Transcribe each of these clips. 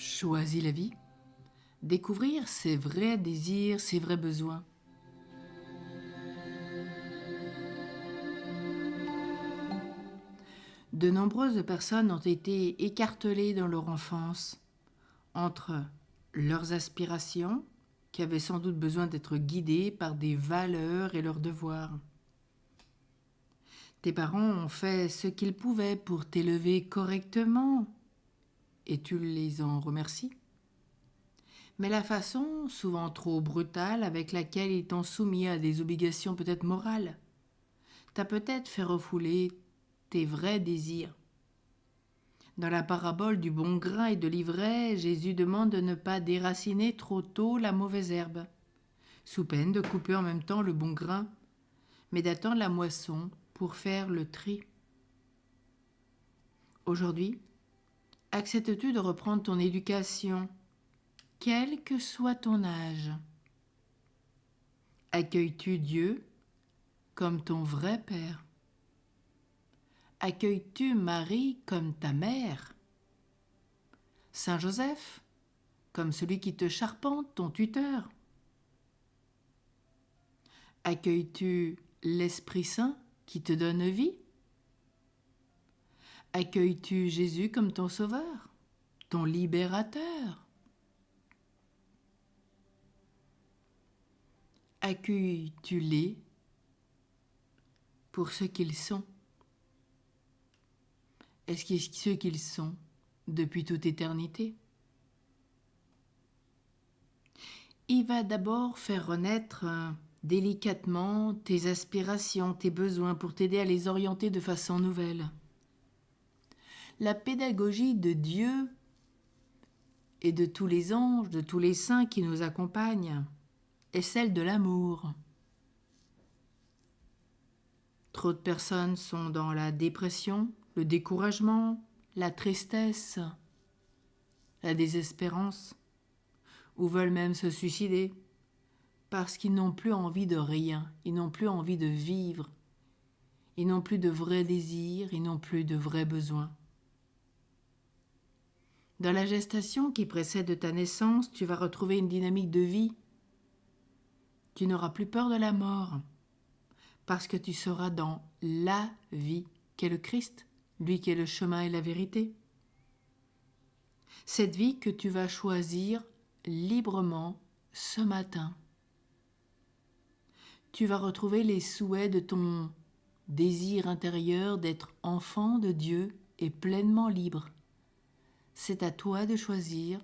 Choisis la vie. Découvrir ses vrais désirs, ses vrais besoins. De nombreuses personnes ont été écartelées dans leur enfance entre leurs aspirations, qui avaient sans doute besoin d'être guidées par des valeurs et leurs devoirs. Tes parents ont fait ce qu'ils pouvaient pour t'élever correctement et tu les en remercies. Mais la façon, souvent trop brutale, avec laquelle ils t'ont soumis à des obligations peut-être morales, t'a peut-être fait refouler tes vrais désirs. Dans la parabole du bon grain et de l'ivraie, Jésus demande de ne pas déraciner trop tôt la mauvaise herbe, sous peine de couper en même temps le bon grain, mais d'attendre la moisson pour faire le tri. Aujourd'hui, acceptes-tu de reprendre ton éducation, quel que soit ton âge? Accueilles-tu Dieu comme ton vrai Père? Accueilles-tu Marie comme ta mère? Saint Joseph comme celui qui te charpente, ton tuteur? Accueilles-tu l'Esprit Saint qui te donne vie? Accueilles-tu Jésus comme ton sauveur, ton libérateur? Accueilles-tu-les pour ce qu'ils sont? Est-ce que ce qu'ils sont depuis toute éternité? Il va d'abord faire renaître délicatement tes aspirations, tes besoins pour t'aider à les orienter de façon nouvelle. La pédagogie de Dieu et de tous les anges, de tous les saints qui nous accompagnent est celle de l'amour. Trop de personnes sont dans la dépression, le découragement, la tristesse, la désespérance, ou veulent même se suicider, parce qu'ils n'ont plus envie de rien, ils n'ont plus envie de vivre, ils n'ont plus de vrais désirs, ils n'ont plus de vrais besoins. Dans la gestation qui précède ta naissance, tu vas retrouver une dynamique de vie. Tu n'auras plus peur de la mort, parce que tu seras dans la vie qu'est le Christ, lui qui est le chemin et la vérité. Cette vie que tu vas choisir librement ce matin. Tu vas retrouver les souhaits de ton désir intérieur d'être enfant de Dieu et pleinement libre. C'est à toi de choisir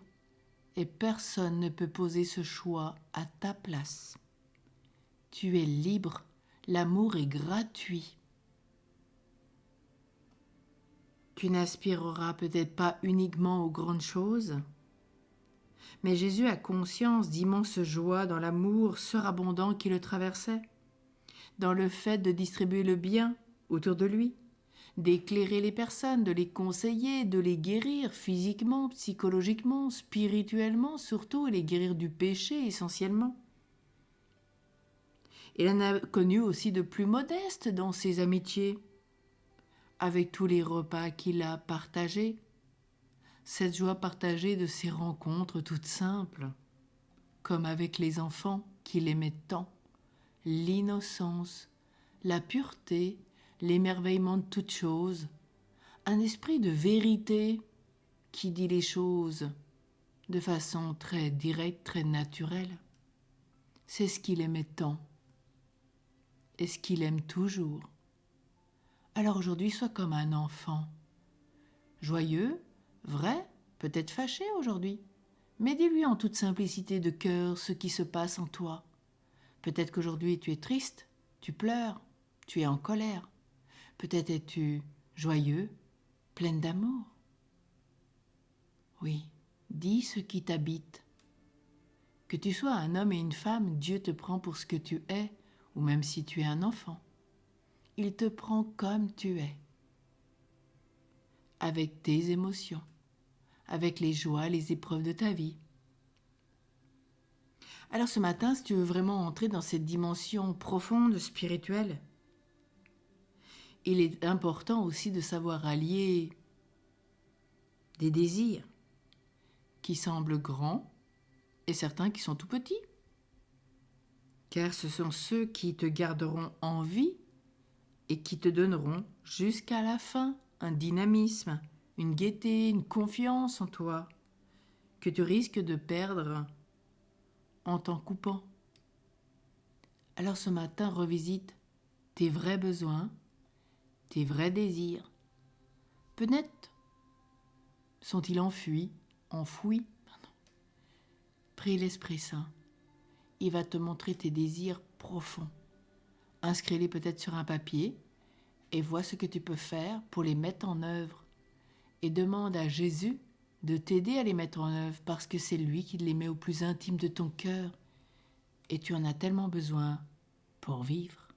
et personne ne peut poser ce choix à ta place. Tu es libre, l'amour est gratuit. Tu n'aspireras peut-être pas uniquement aux grandes choses, mais Jésus a conscience d'immense joie dans l'amour surabondant qui le traversait, dans le fait de distribuer le bien autour de lui, d'éclairer les personnes, de les conseiller, de les guérir physiquement, psychologiquement, spirituellement surtout, et les guérir du péché essentiellement. Il en a connu aussi de plus modestes dans ses amitiés, avec tous les repas qu'il a partagés, cette joie partagée de ces rencontres toutes simples, comme avec les enfants qu'il aimait tant, l'innocence, la pureté, l'émerveillement de toutes choses, un esprit de vérité qui dit les choses de façon très directe, très naturelle. C'est ce qu'il aimait tant et ce qu'il aime toujours. Alors aujourd'hui, sois comme un enfant, joyeux, vrai, peut-être fâché aujourd'hui, mais dis-lui en toute simplicité de cœur ce qui se passe en toi. Peut-être qu'aujourd'hui tu es triste, tu pleures, tu es en colère. Peut-être es-tu joyeux, pleine d'amour. Oui, dis ce qui t'habite. Que tu sois un homme et une femme, Dieu te prend pour ce que tu es, ou même si tu es un enfant. Il te prend comme tu es, avec tes émotions, avec les joies, les épreuves de ta vie. Alors ce matin, si tu veux vraiment entrer dans cette dimension profonde, spirituelle, il est important aussi de savoir allier des désirs qui semblent grands et certains qui sont tout petits. Car ce sont ceux qui te garderont en vie et qui te donneront jusqu'à la fin un dynamisme, une gaieté, une confiance en toi que tu risques de perdre en t'en coupant. Alors ce matin, revisite tes vrais besoins, tes vrais désirs. Peut-être sont-ils enfouis. Prie l'Esprit Saint. Il va te montrer tes désirs profonds. Inscris-les peut-être sur un papier et vois ce que tu peux faire pour les mettre en œuvre. Et demande à Jésus de t'aider à les mettre en œuvre parce que c'est lui qui les met au plus intime de ton cœur. Et tu en as tellement besoin pour vivre.